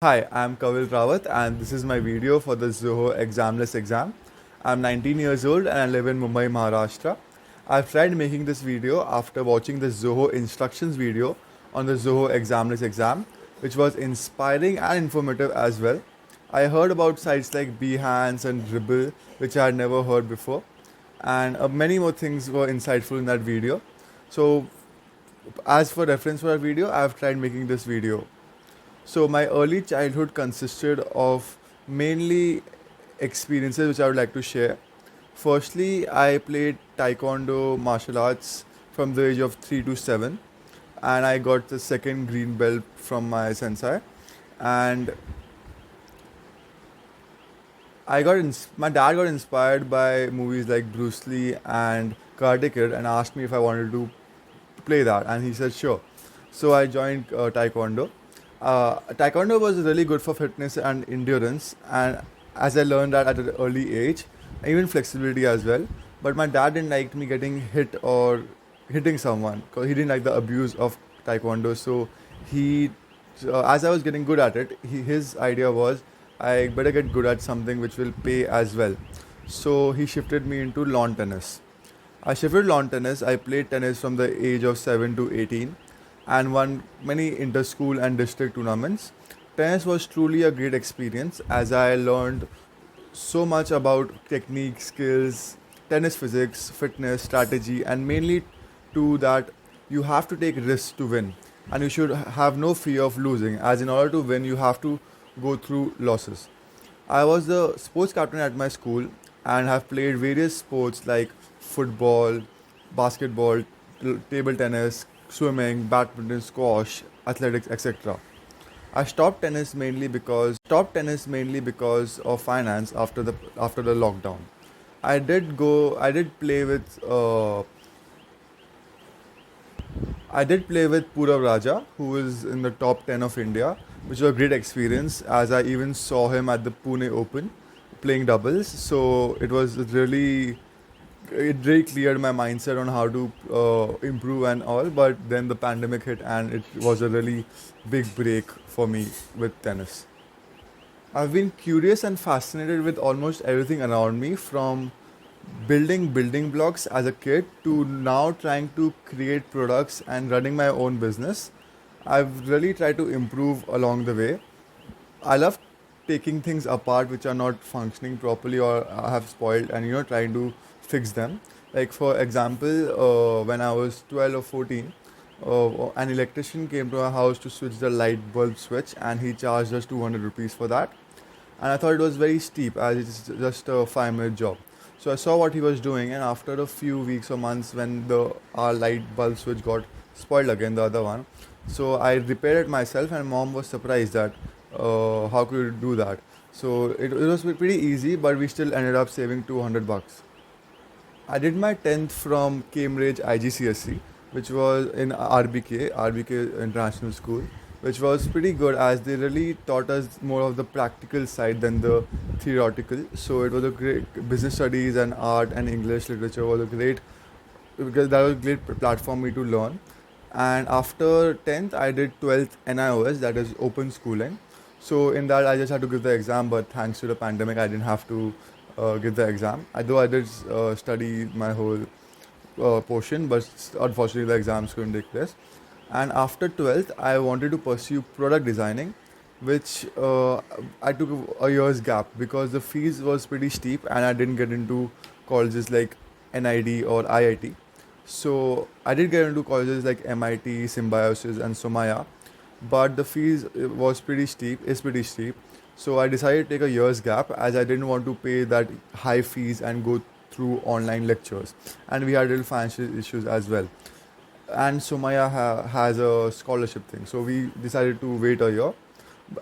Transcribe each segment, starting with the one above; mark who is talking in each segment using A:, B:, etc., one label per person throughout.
A: Hi, I'm Kavil Rawat and this is my video for the Zoho Examless exam. I'm 19 years old and I live in Mumbai, Maharashtra. I've tried making this video after watching the Zoho instructions video on the Zoho Examless exam, which was inspiring and informative as well. I heard about sites like Behance and Dribble, which I had never heard before, and many more things were insightful in that video. So, as for reference for that video, I've tried making this video. So my early childhood consisted of mainly experiences which I would like to share. Firstly, I played taekwondo martial arts from the age of 3 to 7, and I got the second green belt from my sensei. And my dad got inspired by movies like Bruce Lee and Karate Kid and asked me if I wanted to play that, and he said sure. So I joined taekwondo. Taekwondo was really good for fitness and endurance, and as I learned that at an early age, even flexibility as well. But my dad didn't like me getting hit or hitting someone because he didn't like the abuse of taekwondo. So he, as I was getting good at it, his idea was I better get good at something which will pay as well. So he shifted me into lawn tennis. I shifted lawn tennis. I played tennis from the age of 7 to 18 and won many inter-school and district tournaments. Tennis was truly a great experience as I learned so much about technique, skills, tennis physics, fitness, strategy, and mainly to that you have to take risks to win and you should have no fear of losing, as in order to win you have to go through losses. I was the sports captain at my school and have played various sports like football, basketball, table tennis, swimming, badminton, squash, athletics, etc. I stopped tennis mainly because of finance after the lockdown. I did play with Purav Raja, who is in the top 10 of India, which was a great experience as I even saw him at the Pune Open playing doubles. So it really cleared my mindset on how to improve and all. But then the pandemic hit and it was a really big break for me with tennis. I've been curious and fascinated with almost everything around me, from building building blocks as a kid to now trying to create products and running my own business. I've really tried to improve along the way. I love taking things apart which are not functioning properly or have spoiled, and trying to fix them. Like for example, when I was 12 or 14, an electrician came to our house to switch the light bulb switch, and he charged us 200 rupees for that. And I thought it was very steep as it's just a 5 minute job. So I saw what he was doing, and after a few weeks or months, when the our light bulb switch got spoiled again, the other one, so I repaired it myself, and mom was surprised that how could you do that. So it was pretty easy, but we still ended up saving 200 bucks. I did my 10th from Cambridge IGCSE, which was in RBK International School, which was pretty good as they really taught us more of the practical side than the theoretical. So it was a great business studies and art and English literature was a great, because that was a great platform for me to learn. And after 10th, I did 12th NIOS, that is open schooling. So in that, I just had to give the exam, but thanks to the pandemic, I didn't have to give the exam. Though I did study my whole portion, but unfortunately, the exams couldn't take place. And after 12th, I wanted to pursue product designing, which I took a year's gap because the fees was pretty steep and I didn't get into colleges like NID or IIT. So I did get into colleges like MIT, Symbiosis, and Somaya, but the fees is pretty steep. So I decided to take a year's gap as I didn't want to pay that high fees and go through online lectures. And we had little financial issues as well. And Somaya has a scholarship thing. So we decided to wait a year,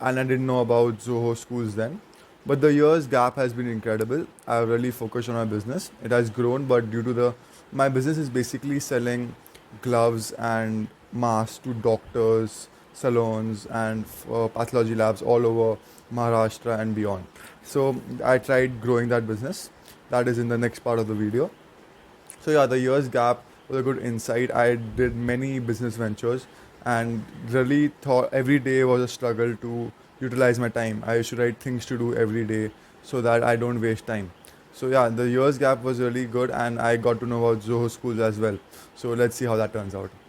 A: and I didn't know about Zoho schools then. But the year's gap has been incredible. I've really focused on my business. It has grown, but due to the my business is basically selling gloves and masks to doctors, salons, and pathology labs all over Maharashtra and beyond. So I tried growing that business. That is in the next part of the video. So yeah, the years gap was a good insight. I did many business ventures and really thought every day was a struggle to utilize my time. I used to write things to do every day so that I don't waste time. So yeah, the years gap was really good, and I got to know about Zoho schools as well. So let's see how that turns out.